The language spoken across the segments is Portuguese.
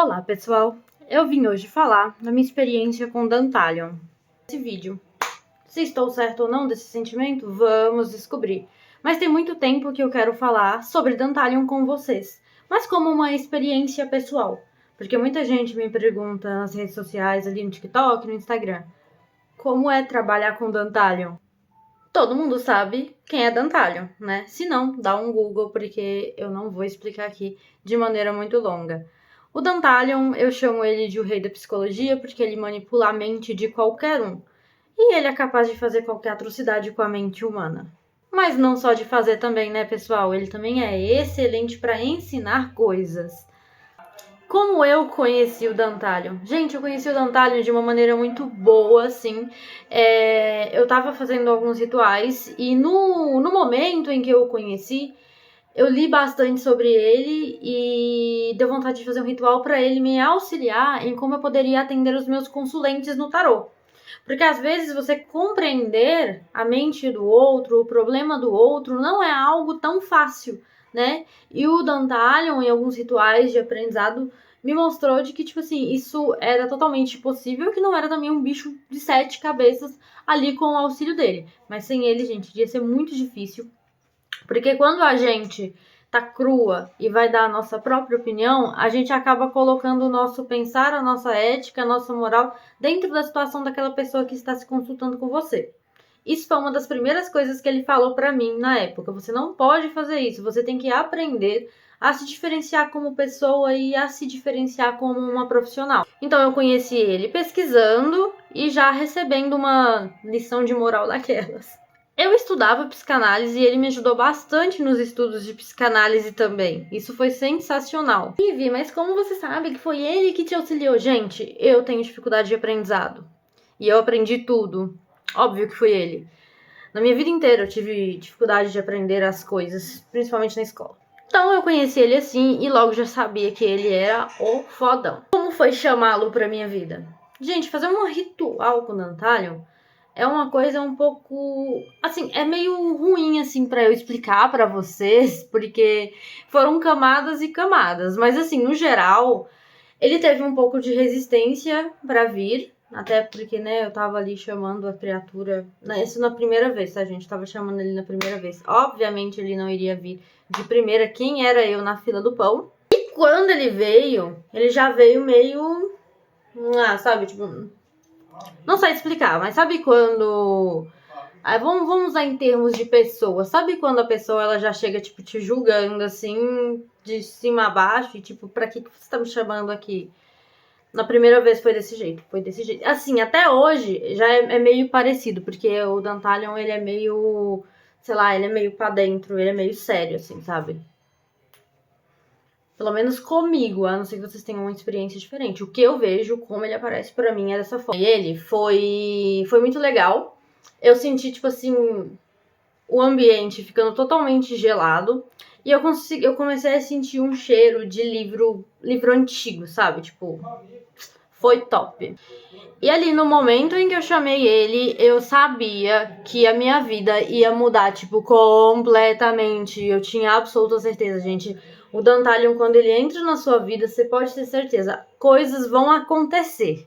Olá pessoal, eu vim hoje falar da minha experiência com Dantalion. Esse vídeo, se estou certo ou não desse sentimento, vamos descobrir. Mas tem muito tempo que eu quero falar sobre Dantalion com vocês, mas como uma experiência pessoal. Porque muita gente me pergunta nas redes sociais, ali no TikTok, no Instagram, como é trabalhar com Dantalion? Todo mundo sabe quem é Dantalion, né? Se não, dá um Google, porque eu não vou explicar aqui de maneira muito longa. O Dantalion, eu chamo ele de o rei da psicologia, porque ele manipula a mente de qualquer um. E ele é capaz de fazer qualquer atrocidade com a mente humana. Mas não só de fazer também, né, pessoal? Ele também é excelente para ensinar coisas. Como eu conheci o Dantalion? Gente, eu conheci o Dantalion de uma maneira muito boa, assim. Eu tava fazendo alguns rituais e no momento em que eu o conheci, eu li bastante sobre ele e deu vontade de fazer um ritual para ele me auxiliar em como eu poderia atender os meus consulentes no tarô. Porque às vezes você compreender a mente do outro, o problema do outro, não é algo tão fácil, né? E o Dantalion, em alguns rituais de aprendizado, me mostrou de que, tipo assim, isso era totalmente possível, que não era também um bicho de 7 cabeças ali com o auxílio dele. Mas sem ele, gente, ia ser muito difícil. Porque quando a gente tá crua e vai dar a nossa própria opinião, a gente acaba colocando o nosso pensar, a nossa ética, a nossa moral dentro da situação daquela pessoa que está se consultando com você. Isso foi uma das primeiras coisas que ele falou pra mim na época. Você não pode fazer isso, você tem que aprender a se diferenciar como pessoa e a se diferenciar como uma profissional. Então eu conheci ele pesquisando e já recebendo uma lição de moral daquelas. Eu estudava psicanálise e ele me ajudou bastante nos estudos de psicanálise também. Isso foi sensacional. Ivy, mas como você sabe que foi ele que te auxiliou? Gente, eu tenho dificuldade de aprendizado. E eu aprendi tudo. Óbvio que foi ele. Na minha vida inteira eu tive dificuldade de aprender as coisas, principalmente na escola. Então eu conheci ele assim e logo já sabia que ele era o fodão. Como foi chamá-lo pra minha vida? Gente, fazer um ritual com o Dantalion é uma coisa um pouco, assim, é meio ruim, assim, pra eu explicar pra vocês, porque foram camadas e camadas. Mas, assim, no geral, ele teve um pouco de resistência pra vir, até porque, né, eu tava ali chamando a criatura, isso na primeira vez, tá, gente? Tava chamando ele na primeira vez. Obviamente, ele não iria vir de primeira, quem era eu na fila do pão. E quando ele veio, ele já veio meio, sabe, tipo... Não sei explicar, mas sabe quando... vamos usar em termos de pessoa. Sabe quando a pessoa ela já chega, tipo, te julgando, assim, de cima a baixo? E, tipo, pra que você tá me chamando aqui? Na primeira vez foi desse jeito, Assim, até hoje já é meio parecido, porque o Dantalion, ele é meio... Sei lá, ele é meio pra dentro, ele é meio sério, assim, sabe? Pelo menos comigo, a não ser que vocês tenham uma experiência diferente. O que eu vejo, como ele aparece pra mim, é dessa forma. E ele foi muito legal. Eu senti, tipo assim, o ambiente ficando totalmente gelado. E eu comecei a sentir um cheiro de livro antigo, sabe? Tipo, foi top. E ali no momento em que eu chamei ele, eu sabia que a minha vida ia mudar, tipo, completamente. Eu tinha absoluta certeza, gente. O Dantalion, quando ele entra na sua vida, você pode ter certeza, coisas vão acontecer.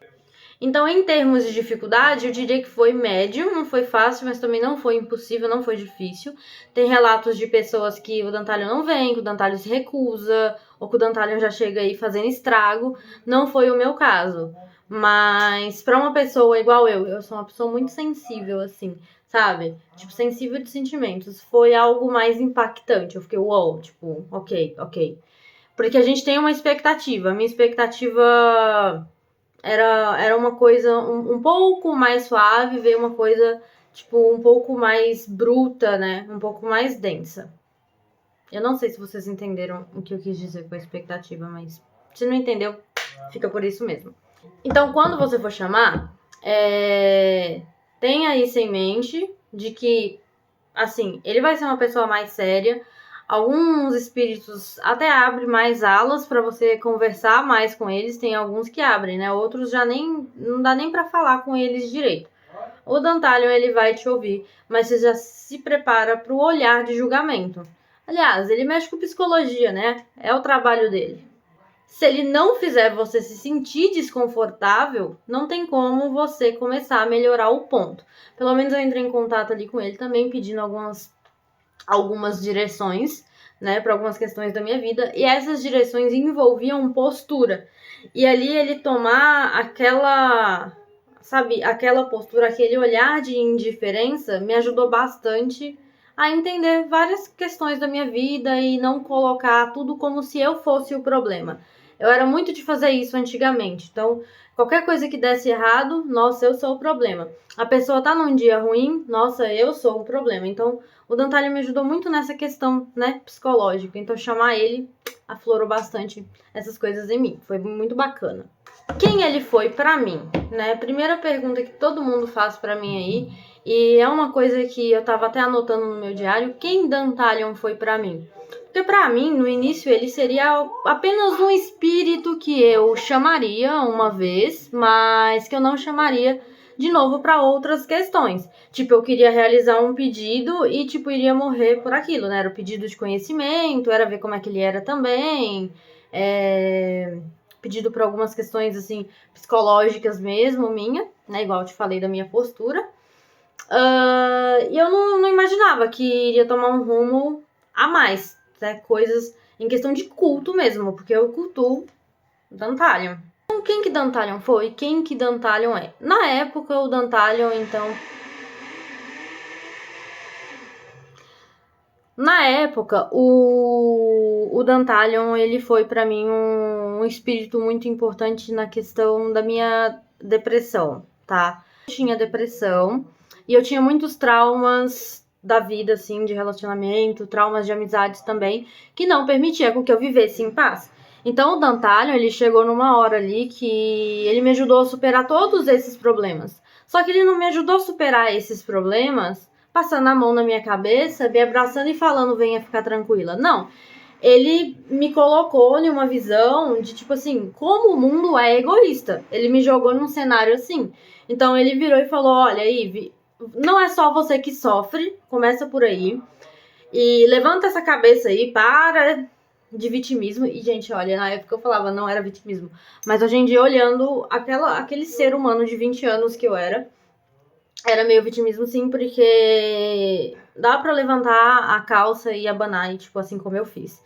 Então, em termos de dificuldade, eu diria que foi médio, não foi fácil, mas também não foi impossível, não foi difícil. Tem relatos de pessoas que o Dantalion não vem, que o Dantalion se recusa, ou que o Dantalion já chega aí fazendo estrago. Não foi o meu caso. Mas pra uma pessoa igual eu sou uma pessoa muito sensível, assim, sabe? Tipo, sensível de sentimentos. Foi algo mais impactante. Eu fiquei, uou, tipo, ok. Porque a gente tem uma expectativa. A minha expectativa era uma coisa um pouco mais suave, veio uma coisa, tipo, um pouco mais bruta, né? Um pouco mais densa. Eu não sei se vocês entenderam o que eu quis dizer com a expectativa, mas se não entendeu, fica por isso mesmo. Então, quando você for chamar, tenha isso em mente, de que, assim, ele vai ser uma pessoa mais séria. Alguns espíritos até abrem mais alas para você conversar mais com eles. Tem alguns que abrem, né? Outros já não dá nem para falar com eles direito. O Dantalion, ele vai te ouvir, mas você já se prepara para o olhar de julgamento. Aliás, ele mexe com psicologia, né? É o trabalho dele. Se ele não fizer você se sentir desconfortável, não tem como você começar a melhorar o ponto. Pelo menos eu entrei em contato ali com ele também, pedindo algumas direções, né, para algumas questões da minha vida, e essas direções envolviam postura. E ali ele tomar aquela postura, aquele olhar de indiferença, me ajudou bastante a entender várias questões da minha vida e não colocar tudo como se eu fosse o problema. Eu era muito de fazer isso antigamente. Então, qualquer coisa que desse errado, nossa, eu sou o problema. A pessoa tá num dia ruim, nossa, eu sou o problema. Então, o Dantalho me ajudou muito nessa questão, né, psicológica. Então, chamar ele aflorou bastante essas coisas em mim. Foi muito bacana. Quem ele foi pra mim, né? Primeira pergunta que todo mundo faz pra mim aí, e é uma coisa que eu tava até anotando no meu diário, quem Dantalion foi pra mim? Porque pra mim, no início, ele seria apenas um espírito que eu chamaria uma vez, mas que eu não chamaria de novo para outras questões. Tipo, eu queria realizar um pedido e, tipo, iria morrer por aquilo, né? Era o pedido de conhecimento, era ver como é que ele era também, pedido para algumas questões, assim, psicológicas mesmo, minha, né? Igual eu te falei da minha postura. E eu não imaginava que iria tomar um rumo a mais, né? Coisas em questão de culto mesmo, porque eu cultuo Dantalion. Então, quem que Dantalion foi? Quem que Dantalion é? Na época, o Dantalion, então... Na época, o Dantalion, ele foi pra mim um espírito muito importante na questão da minha depressão, tá? Eu tinha depressão e eu tinha muitos traumas da vida, assim, de relacionamento, traumas de amizades também, que não permitia com que eu vivesse em paz. Então, o Dantalion, ele chegou numa hora ali que ele me ajudou a superar todos esses problemas. Só que ele não me ajudou a superar esses problemas passando a mão na minha cabeça, me abraçando e falando, venha ficar tranquila. Não. Ele me colocou em uma visão de, tipo assim, como o mundo é egoísta. Ele me jogou num cenário assim. Então, ele virou e falou, olha, Ive, não é só você que sofre, começa por aí. E levanta essa cabeça aí, para de vitimismo. E, gente, olha, na época eu falava, não era vitimismo. Mas hoje em dia, olhando aquele ser humano de 20 anos que eu era meio vitimismo, sim, porque dá pra levantar a calça e abanar, tipo, assim como eu fiz.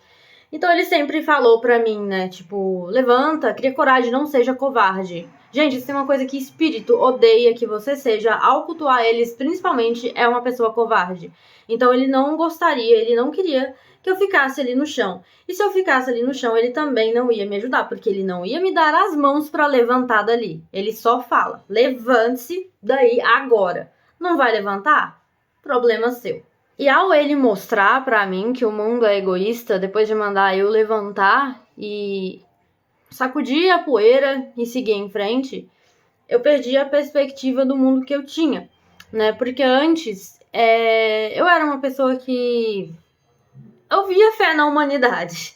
Então ele sempre falou pra mim, né, tipo, levanta, cria coragem, não seja covarde. Gente, isso tem uma coisa que espírito odeia que você seja, ao cultuar eles, principalmente, é uma pessoa covarde. Então ele não gostaria, ele não queria que eu ficasse ali no chão. E se eu ficasse ali no chão, ele também não ia me ajudar, porque ele não ia me dar as mãos pra levantar dali. Ele só fala, levante-se daí agora. Não vai levantar? Problema seu. E ao ele mostrar pra mim que o mundo é egoísta, depois de mandar eu levantar e sacudir a poeira e seguir em frente, eu perdi a perspectiva do mundo que eu tinha, né? Porque antes eu era uma pessoa que eu via fé na humanidade,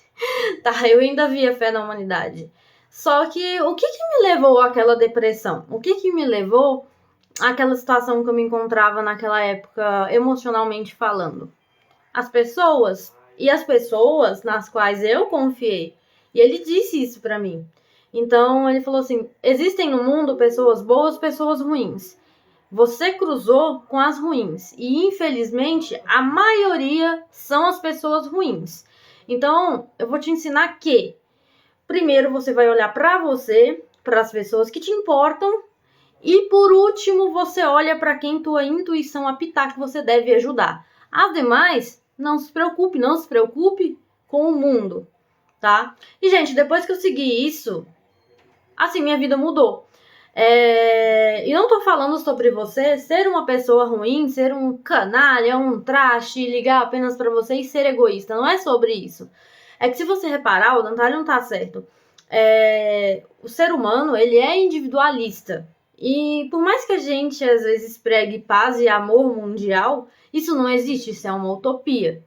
tá? Eu ainda via fé na humanidade. Só que o que me levou àquela depressão? O que me levou àquela situação que eu me encontrava naquela época, emocionalmente falando? As pessoas nas quais eu confiei. E ele disse isso pra mim. Então ele falou assim: existem no mundo pessoas boas, pessoas ruins. Você cruzou com as ruins e infelizmente a maioria são as pessoas ruins. Então eu vou te ensinar que primeiro você vai olhar pra você, para as pessoas que te importam, e por último você olha para quem tua intuição apitar que você deve ajudar. As demais, não se preocupe com o mundo, tá? E, gente, depois que eu segui isso, assim, minha vida mudou. E não tô falando sobre você ser uma pessoa ruim, ser um canalha, um traste, ligar apenas pra você e ser egoísta. Não é sobre isso. É que se você reparar, o Dantalion não tá certo. O ser humano, ele é individualista. E por mais que a gente às vezes pregue paz e amor mundial, isso não existe, isso é uma utopia.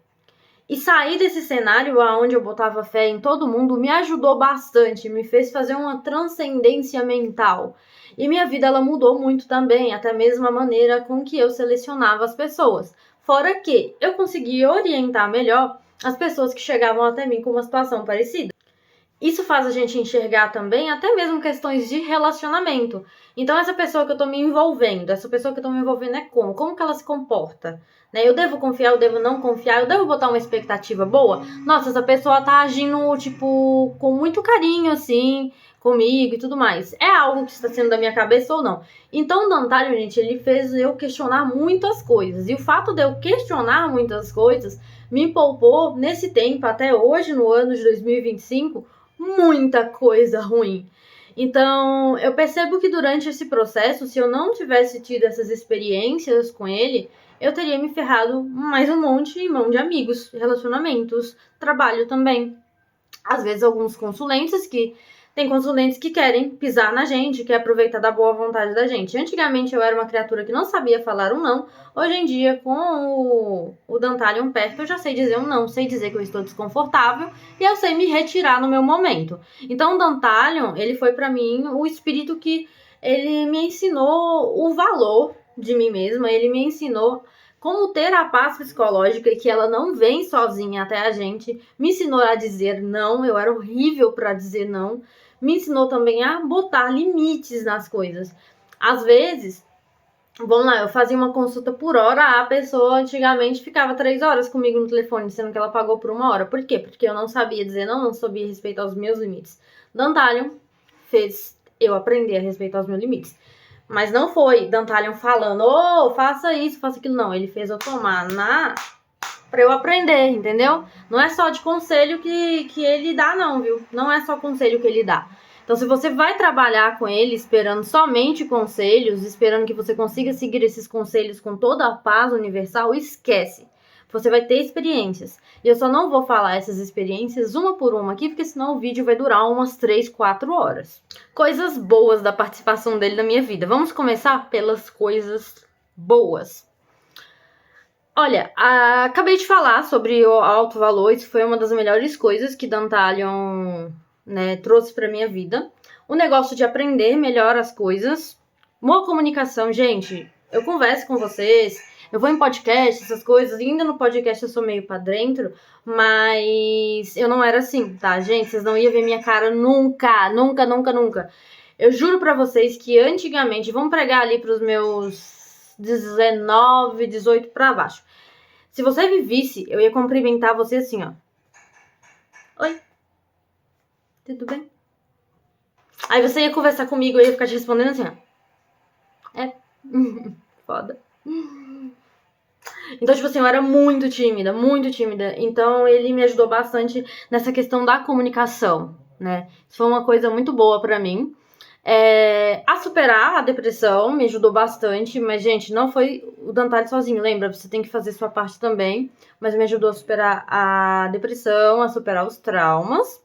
E sair desse cenário onde eu botava fé em todo mundo me ajudou bastante, me fez fazer uma transcendência mental. E minha vida ela mudou muito também, até mesmo a maneira com que eu selecionava as pessoas. Fora que eu consegui orientar melhor as pessoas que chegavam até mim com uma situação parecida. Isso faz a gente enxergar também até mesmo questões de relacionamento. Então, essa pessoa que eu tô me envolvendo, é como? Como que ela se comporta? Né? Eu devo confiar, eu devo não confiar, eu devo botar uma expectativa boa? Nossa, essa pessoa tá agindo, tipo, com muito carinho, assim, comigo e tudo mais. É algo que está sendo da minha cabeça ou não? Então, o Dantalho, gente, ele fez eu questionar muitas coisas. E o fato de eu questionar muitas coisas me poupou, nesse tempo, até hoje, no ano de 2025, muita coisa ruim. Então, eu percebo que durante esse processo, se eu não tivesse tido essas experiências com ele, eu teria me ferrado mais um monte em mão de amigos, relacionamentos, trabalho também. Às vezes, alguns consulentes que tem consulentes que querem pisar na gente, quer aproveitar da boa vontade da gente. Antigamente eu era uma criatura que não sabia falar um não. Hoje em dia, com o Dantalion perto, eu já sei dizer um não, sei dizer que eu estou desconfortável e eu sei me retirar no meu momento. Então o Dantalion, ele foi pra mim o espírito que ele me ensinou o valor de mim mesma, ele me ensinou como ter a paz psicológica e que ela não vem sozinha até a gente, me ensinou a dizer não, eu era horrível para dizer não, me ensinou também a botar limites nas coisas. Às vezes, vamos lá, eu fazia uma consulta por hora, a pessoa antigamente ficava 3 horas comigo no telefone, sendo que ela pagou por 1 hora. Por quê? Porque eu não sabia dizer não sabia respeitar os meus limites. Dantalion fez eu aprender a respeitar os meus limites. Mas não foi Dantalion falando, faça isso, faça aquilo. Não, ele fez eu tomar pra eu aprender, entendeu? Não é só de conselho que ele dá, não, viu? Não é só conselho que ele dá. Então, se você vai trabalhar com ele esperando somente conselhos, esperando que você consiga seguir esses conselhos com toda a paz universal, esquece. Você vai ter experiências. E eu só não vou falar essas experiências uma por uma aqui, porque senão o vídeo vai durar umas 3, 4 horas. Coisas boas da participação dele na minha vida. Vamos começar pelas coisas boas. Olha, acabei de falar sobre o alto valor. Isso foi uma das melhores coisas que Dantalion, né, trouxe pra minha vida. O negócio de aprender melhor as coisas. Boa comunicação, gente. Eu converso com vocês. Eu vou em podcast, essas coisas. Ainda no podcast eu sou meio pra dentro. Mas eu não era assim, tá, gente? Vocês não iam ver minha cara nunca. Nunca, nunca, nunca. Eu juro pra vocês que antigamente, vamos pregar ali pros meus 19, 18 pra baixo. Se você me visse, eu ia cumprimentar você assim, ó. Oi. Tudo bem? Aí você ia conversar comigo, eu ia ficar te respondendo assim, ó. É. Foda. Então, tipo assim, eu era muito tímida, muito tímida. Então, ele me ajudou bastante nessa questão da comunicação, né? Isso foi uma coisa muito boa pra mim. A superar a depressão me ajudou bastante, mas, gente, não foi o Dantalion sozinho, lembra? Você tem que fazer sua parte também, mas me ajudou a superar a depressão, a superar os traumas,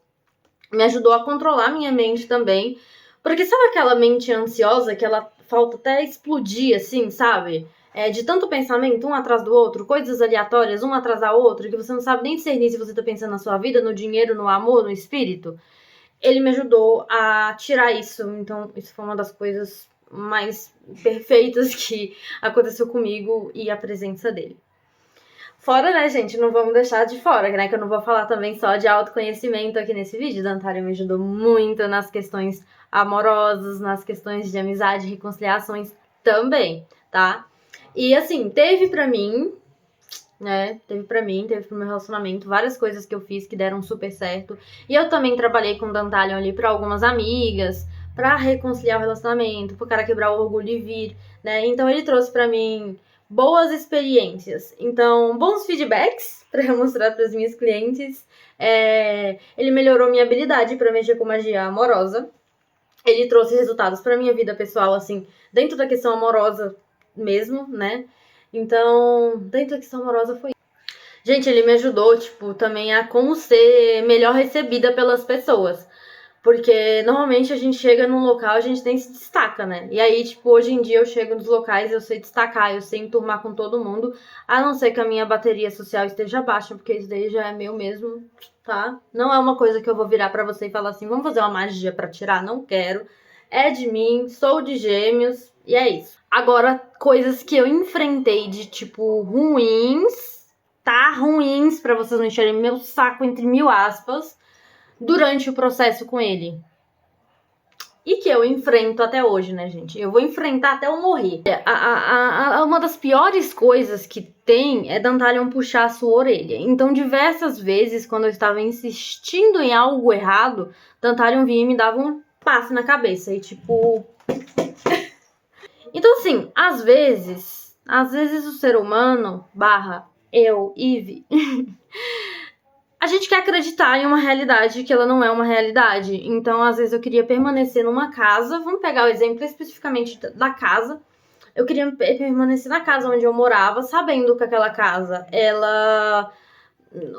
me ajudou a controlar minha mente também, porque sabe aquela mente ansiosa que ela falta até explodir, assim, sabe? De tanto pensamento, um atrás do outro, coisas aleatórias, uma atrás da outra, que você não sabe nem discernir se você tá pensando na sua vida, no dinheiro, no amor, no espírito. Ele me ajudou a tirar isso. Então, isso foi uma das coisas mais perfeitas que aconteceu comigo e a presença dele. Fora, né, gente, não vamos deixar de fora, né, que eu não vou falar também só de autoconhecimento aqui nesse vídeo. Dantalion me ajudou muito nas questões amorosas, nas questões de amizade, reconciliações também, tá? E, assim, teve pra mim, né, teve pro meu relacionamento, várias coisas que eu fiz que deram super certo. E eu também trabalhei com o Dantalion ali pra algumas amigas, pra reconciliar o relacionamento, pro cara quebrar o orgulho e vir, né? Então ele trouxe pra mim boas experiências. Então, bons feedbacks pra eu mostrar pras minhas clientes. Ele melhorou minha habilidade pra mexer com magia amorosa. Ele trouxe resultados pra minha vida pessoal, assim, dentro da questão amorosa mesmo, né? Então, dentro da questão amorosa foi. Gente, ele me ajudou, tipo, também a como ser melhor recebida pelas pessoas. Porque normalmente a gente chega num local, a gente nem se destaca, né? E aí, tipo, hoje em dia eu chego nos locais, eu sei destacar, eu sei enturmar com todo mundo, a não ser que a minha bateria social esteja baixa, porque isso daí já é meu mesmo, tá? Não é uma coisa que eu vou virar pra você e falar assim, vamos fazer uma magia pra tirar? Não quero. É de mim, sou de gêmeos, e é isso. Agora, coisas que eu enfrentei de, tipo, ruins, tá? Ruins, pra vocês não encherem meu saco entre 1000 aspas. durante o processo com ele. E que eu enfrento até hoje, né, gente? Eu vou enfrentar até eu morrer. Uma das piores coisas que tem é Dantalion puxar a sua orelha. Então, diversas vezes, quando eu estava insistindo em algo errado, Dantalion vinha e me dava um passe na cabeça. E tipo... Então, assim, às vezes o ser humano, eu, Eve... A gente quer acreditar em uma realidade que ela não é uma realidade. Então, às vezes, eu queria permanecer numa casa. Vamos pegar o exemplo especificamente da casa. Eu queria permanecer na casa onde eu morava, sabendo que aquela casa,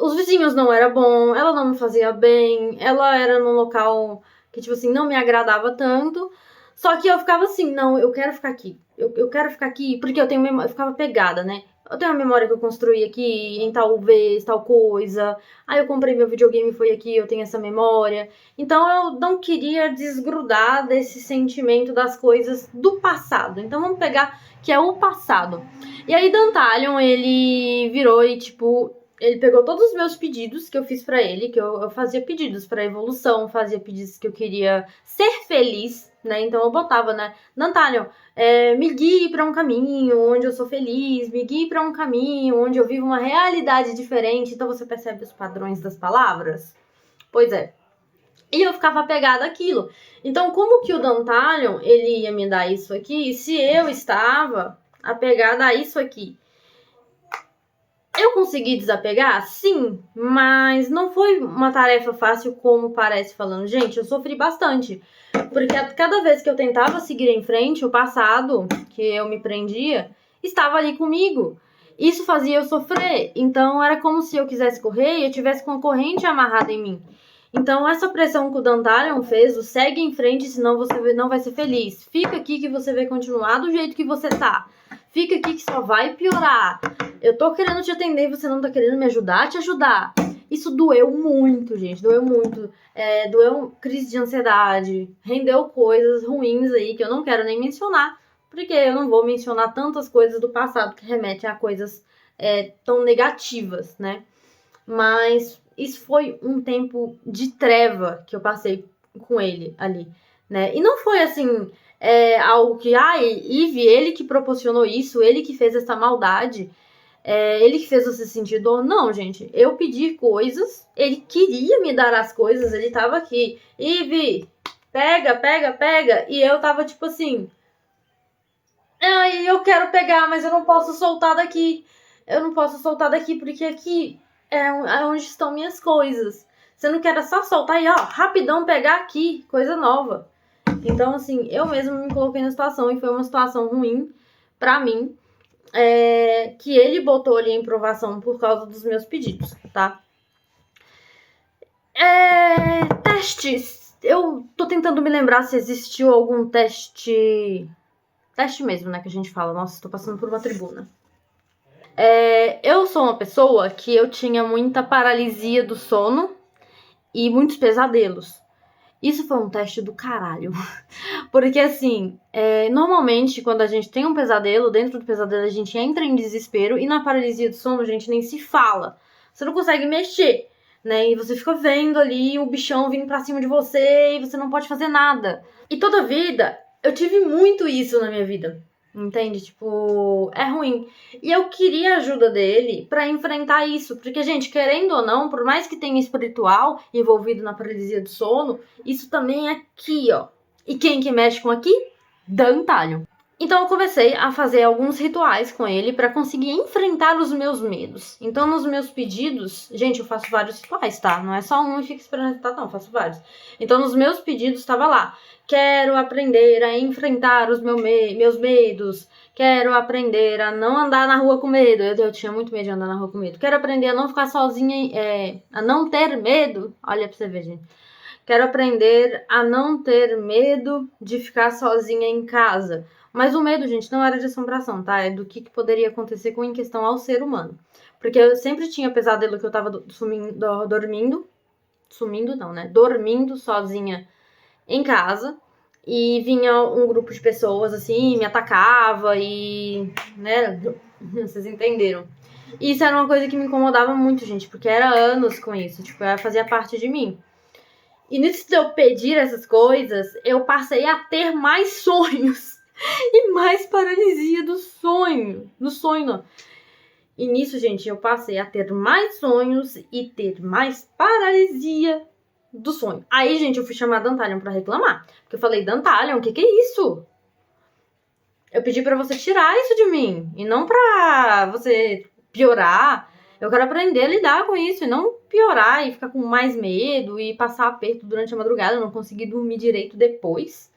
os vizinhos não eram bons, ela não me fazia bem, ela era num local que, tipo assim, não me agradava tanto. Só que eu ficava assim, não, eu quero ficar aqui. Eu quero ficar aqui, porque eu tenho memória, eu ficava pegada, né? Eu tenho a memória que eu construí aqui, em tal vez, tal coisa. Aí eu comprei meu videogame, foi aqui, eu tenho essa memória. Então eu não queria desgrudar desse sentimento das coisas do passado. Então vamos pegar que é o passado. E aí Dantalion, ele virou e, tipo, ele pegou todos os meus pedidos que eu fiz pra ele, que eu fazia pedidos pra evolução, fazia pedidos que eu queria ser feliz, né? Então eu botava, né? Dantalion, me guie pra um caminho onde eu sou feliz, me guie pra um caminho onde eu vivo uma realidade diferente. Então você percebe os padrões das palavras? Pois é. E eu ficava apegada àquilo. Então, como que o Dantalion, ele ia me dar isso aqui, se eu estava apegada a isso aqui? Eu consegui desapegar? Sim, mas não foi uma tarefa fácil como parece falando. Gente, eu sofri bastante. Porque cada vez que eu tentava seguir em frente, o passado, que eu me prendia, estava ali comigo. Isso fazia eu sofrer. Então, era como se eu quisesse correr e eu tivesse com a corrente amarrada em mim. Então, essa pressão que o Dantalion fez, o segue em frente, senão você não vai ser feliz. Fica aqui que você vai continuar do jeito que você tá. Fica aqui que só vai piorar. Eu tô querendo te atender e você não tá querendo me ajudar a te ajudar. Isso doeu muito, gente. Doeu muito. Doeu crise de ansiedade. Rendeu coisas ruins aí que eu não quero nem mencionar. Porque eu não vou mencionar tantas coisas do passado que remetem a coisas tão negativas, né? Mas isso foi um tempo de treva que eu passei com ele ali, né? E não foi assim, algo que, Eve, ele que proporcionou isso, ele que fez essa maldade, ele que fez você sentir dor. Não, gente, eu pedi coisas, ele queria me dar as coisas, ele tava aqui, Eve, pega, pega, pega, e eu tava tipo assim, eu quero pegar, mas eu não posso soltar daqui, porque aqui é onde estão minhas coisas. Você não quer só soltar e, rapidão pegar aqui, coisa nova. Então, assim, eu mesma me coloquei na situação e foi uma situação ruim pra mim, que ele botou ali em provação por causa dos meus pedidos, tá? Testes. Eu tô tentando me lembrar se existiu algum teste mesmo, né, que a gente fala. Nossa, tô passando por uma tribuna. Eu sou uma pessoa que eu tinha muita paralisia do sono e muitos pesadelos. Isso foi um teste do caralho. Porque, assim, normalmente, quando a gente tem um pesadelo, dentro do pesadelo a gente entra em desespero e na paralisia do sono a gente nem se fala. Você não consegue mexer, né? E você fica vendo ali o bichão vindo pra cima de você e você não pode fazer nada. E toda vida, eu tive muito isso na minha vida. Entende? Tipo, é ruim. E eu queria a ajuda dele pra enfrentar isso. Porque, gente, querendo ou não, por mais que tenha espiritual envolvido na paralisia do sono, isso também é aqui, ó. E quem que mexe com aqui? Dantalion. Então eu comecei a fazer alguns rituais com ele pra conseguir enfrentar os meus medos. Então nos meus pedidos, gente, eu faço vários rituais, tá? Não é só um e fica esperando resultado, não, eu faço vários. Então nos meus pedidos estava lá: quero aprender a enfrentar os meus medos. Quero aprender a não andar na rua com medo. Eu tinha muito medo de andar na rua com medo. Quero aprender a não ficar sozinha, a não ter medo. Olha pra você ver, gente. Quero aprender a não ter medo de ficar sozinha em casa. Mas o medo, gente, não era de assombração, tá? É do que poderia acontecer em questão ao ser humano. Porque eu sempre tinha pesadelo que eu tava dormindo sozinha em casa. E vinha um grupo de pessoas, assim, me atacava e, né, vocês entenderam. E isso era uma coisa que me incomodava muito, gente, porque era anos com isso, tipo, fazia parte de mim. E nisso de eu pedir essas coisas, eu passei a ter mais sonhos e mais paralisia do sonho. No sonho, não. E nisso, gente, eu passei a ter mais sonhos e ter mais paralisia do sonho. Aí, gente, eu fui chamar a Dantalion pra reclamar. Porque eu falei, Dantalion, o que é isso? Eu pedi pra você tirar isso de mim. E não pra você piorar. Eu quero aprender a lidar com isso. E não piorar e ficar com mais medo. E passar aperto durante a madrugada. Não conseguir dormir direito depois.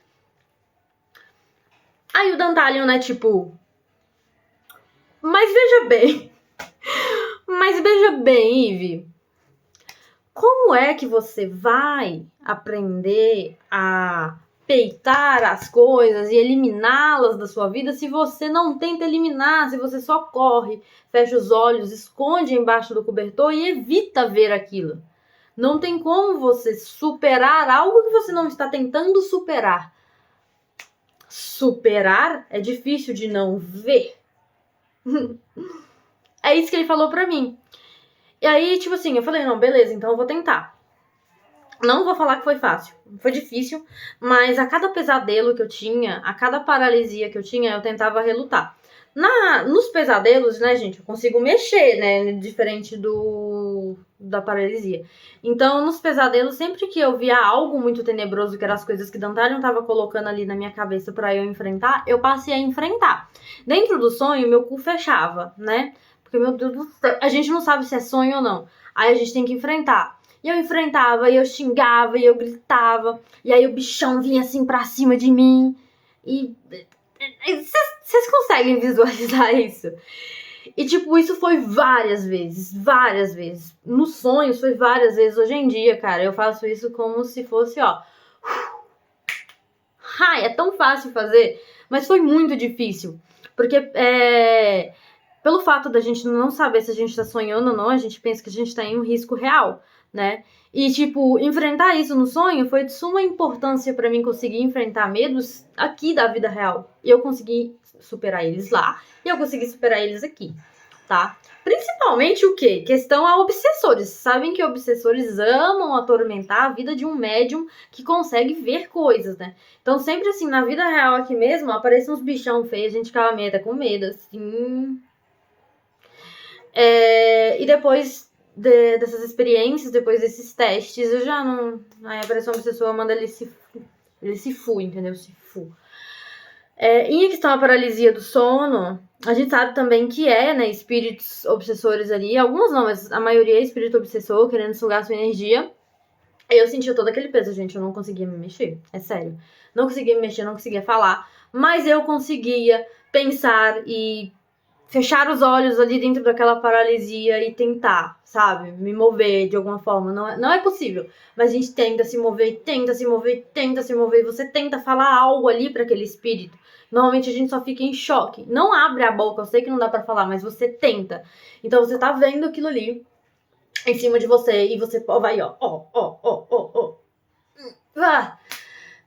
Aí o Dantalion, né, tipo... Mas veja bem... Mas veja bem, Ivy, como é que você vai aprender a peitar as coisas e eliminá-las da sua vida se você não tenta eliminar, se você só corre, fecha os olhos, esconde embaixo do cobertor e evita ver aquilo? Não tem como você superar algo que você não está tentando superar. Superar é difícil de não ver. É isso que ele falou pra mim. E aí, tipo assim, eu falei, não, beleza, então eu vou tentar. Não vou falar que foi fácil, foi difícil, mas a cada pesadelo que eu tinha, a cada paralisia que eu tinha, eu tentava relutar. Nos pesadelos, né, gente, eu consigo mexer, né, diferente da paralisia. Então, nos pesadelos, sempre que eu via algo muito tenebroso, que eram as coisas que Dantalion tava colocando ali na minha cabeça pra eu enfrentar, eu passei a enfrentar. Dentro do sonho, meu cu fechava, né? Porque, meu Deus do céu, a gente não sabe se é sonho ou não. Aí a gente tem que enfrentar. E eu enfrentava, e eu xingava, e eu gritava. E aí o bichão vinha assim pra cima de mim. E... Vocês conseguem visualizar isso? E tipo, isso foi várias vezes. Várias vezes. Nos sonhos foi várias vezes. Hoje em dia, cara, eu faço isso como se fosse, ó... Ai, é tão fácil fazer. Mas foi muito difícil. Porque, pelo fato da gente não saber se a gente tá sonhando ou não, a gente pensa que a gente tá em um risco real, né? E, tipo, enfrentar isso no sonho foi de suma importância pra mim conseguir enfrentar medos aqui da vida real. E eu consegui superar eles lá e eu consegui superar eles aqui, tá? Principalmente o quê? Questão a obsessores. Sabem que obsessores amam atormentar a vida de um médium que consegue ver coisas, né? Então, sempre assim, na vida real aqui mesmo, aparecem uns bichão feios, a gente ficava com medo, assim... E depois dessas experiências, depois desses testes, eu já não... Aí apareceu uma pessoa, manda ele se fu, entendeu? Se fu. Em questão à paralisia do sono, a gente sabe também que né, espíritos obsessores ali. Alguns não, mas a maioria é espírito obsessor, querendo sugar a sua energia. Eu sentia todo aquele peso, gente, eu não conseguia me mexer, é sério. Não conseguia me mexer, não conseguia falar, mas eu conseguia pensar e fechar os olhos ali dentro daquela paralisia e tentar, sabe, me mover de alguma forma. Não é possível, mas a gente tenta se mover, tenta se mover, tenta se mover. Você tenta falar algo ali para aquele espírito. Normalmente a gente só fica em choque. Não abre a boca, eu sei que não dá para falar, mas você tenta. Então você tá vendo aquilo ali em cima de você e você vai, ó.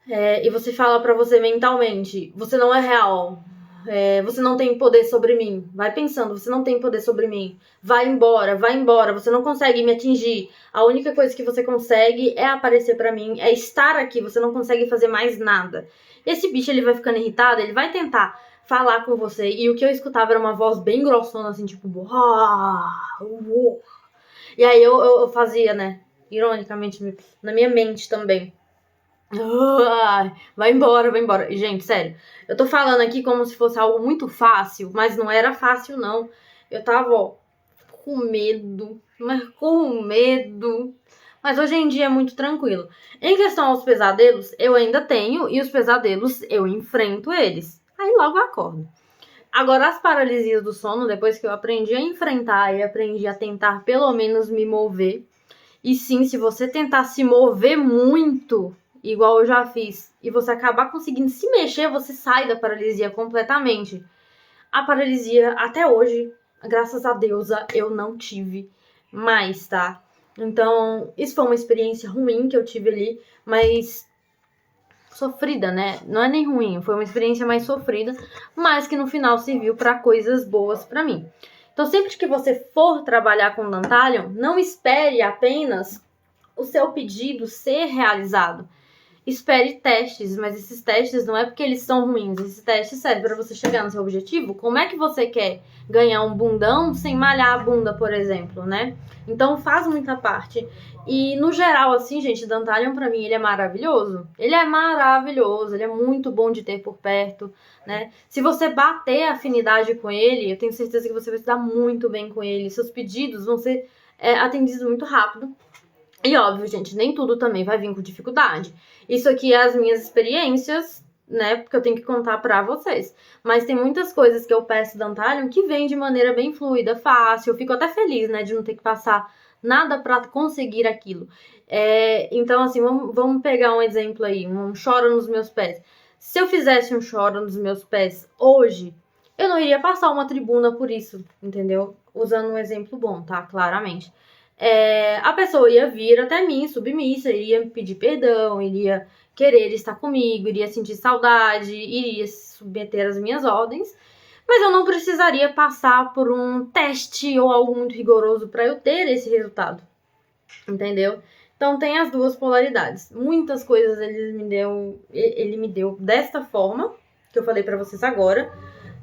E você fala pra você mentalmente, você não é real. Você não tem poder sobre mim. Vai pensando, você não tem poder sobre mim. Vai embora, você não consegue me atingir. A única coisa que você consegue é aparecer pra mim, é estar aqui, você não consegue fazer mais nada. Esse bicho, ele vai ficando irritado, ele vai tentar falar com você. E o que eu escutava era uma voz bem grossona, assim, tipo... E aí eu fazia, né, ironicamente, na minha mente também. Vai embora. Gente, sério, eu tô falando aqui como se fosse algo muito fácil, mas não era fácil, não. Eu tava, ó, com medo, mas hoje em dia é muito tranquilo. Em questão aos pesadelos, eu ainda tenho, e os pesadelos, eu enfrento eles. Aí logo eu acordo. Agora, as paralisias do sono, depois que eu aprendi a enfrentar e aprendi a tentar pelo menos me mover, e sim, se você tentar se mover muito, igual eu já fiz, e você acabar conseguindo se mexer, você sai da paralisia completamente. A paralisia, até hoje, graças a Deus, eu não tive mais, tá? Então, isso foi uma experiência ruim que eu tive ali, mas sofrida, né? Não é nem ruim, foi uma experiência mais sofrida, mas que no final serviu para coisas boas para mim. Então, sempre que você for trabalhar com Dantalion, não espere apenas o seu pedido ser realizado. Espere testes, mas esses testes não é porque eles são ruins. Esses testes servem para você chegar no seu objetivo. Como é que você quer ganhar um bundão sem malhar a bunda, por exemplo, né? Então faz muita parte. E no geral, assim, gente, Dantalion pra mim ele é maravilhoso. Ele é maravilhoso, ele é muito bom de ter por perto, né? Se você bater afinidade com ele, eu tenho certeza que você vai se dar muito bem com ele. Seus pedidos vão ser atendidos muito rápido. E óbvio, gente, nem tudo também vai vir com dificuldade. Isso aqui é as minhas experiências, né? Porque eu tenho que contar pra vocês. Mas tem muitas coisas que eu peço Dantalion que vem de maneira bem fluida, fácil. Eu fico até feliz, né? De não ter que passar nada pra conseguir aquilo. Então, assim, vamos pegar um exemplo aí. Um choro nos meus pés. Se eu fizesse um choro nos meus pés hoje, eu não iria passar uma tribuna por isso, entendeu? Usando um exemplo bom, tá? Claramente. A pessoa ia vir até mim, submissa, iria me pedir perdão, iria querer estar comigo, iria sentir saudade, iria se submeter às minhas ordens, mas eu não precisaria passar por um teste ou algo muito rigoroso para eu ter esse resultado, entendeu? Então tem as duas polaridades. Muitas coisas ele me deu desta forma, que eu falei para vocês agora,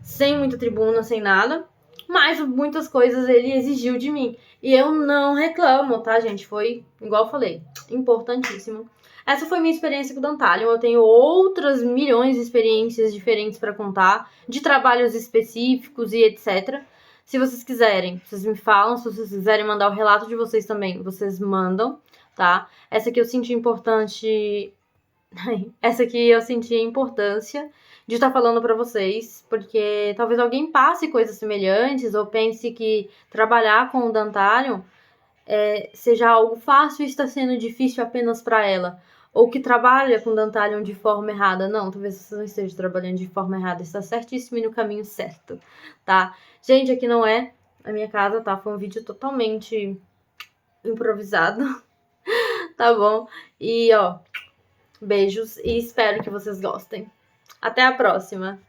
sem muita tribuna, sem nada. Mas muitas coisas ele exigiu de mim. E eu não reclamo, tá, gente? Foi, igual eu falei, importantíssimo. Essa foi minha experiência com o Dantalion. Eu tenho outras milhões de experiências diferentes para contar, de trabalhos específicos e etc. Se vocês quiserem, vocês me falam. Se vocês quiserem mandar o relato de vocês também, vocês mandam, tá? Essa aqui eu senti importante... Essa aqui eu senti a importância de estar falando para vocês, porque talvez alguém passe coisas semelhantes ou pense que trabalhar com o Dantalion seja algo fácil e está sendo difícil apenas para ela, ou que trabalha com Dantalion de forma errada. Não, talvez você não esteja trabalhando de forma errada, está certíssimo e no caminho certo, tá? Gente, aqui não é a minha casa, tá? Foi um vídeo totalmente improvisado, tá bom? E, ó, beijos e espero que vocês gostem. Até a próxima!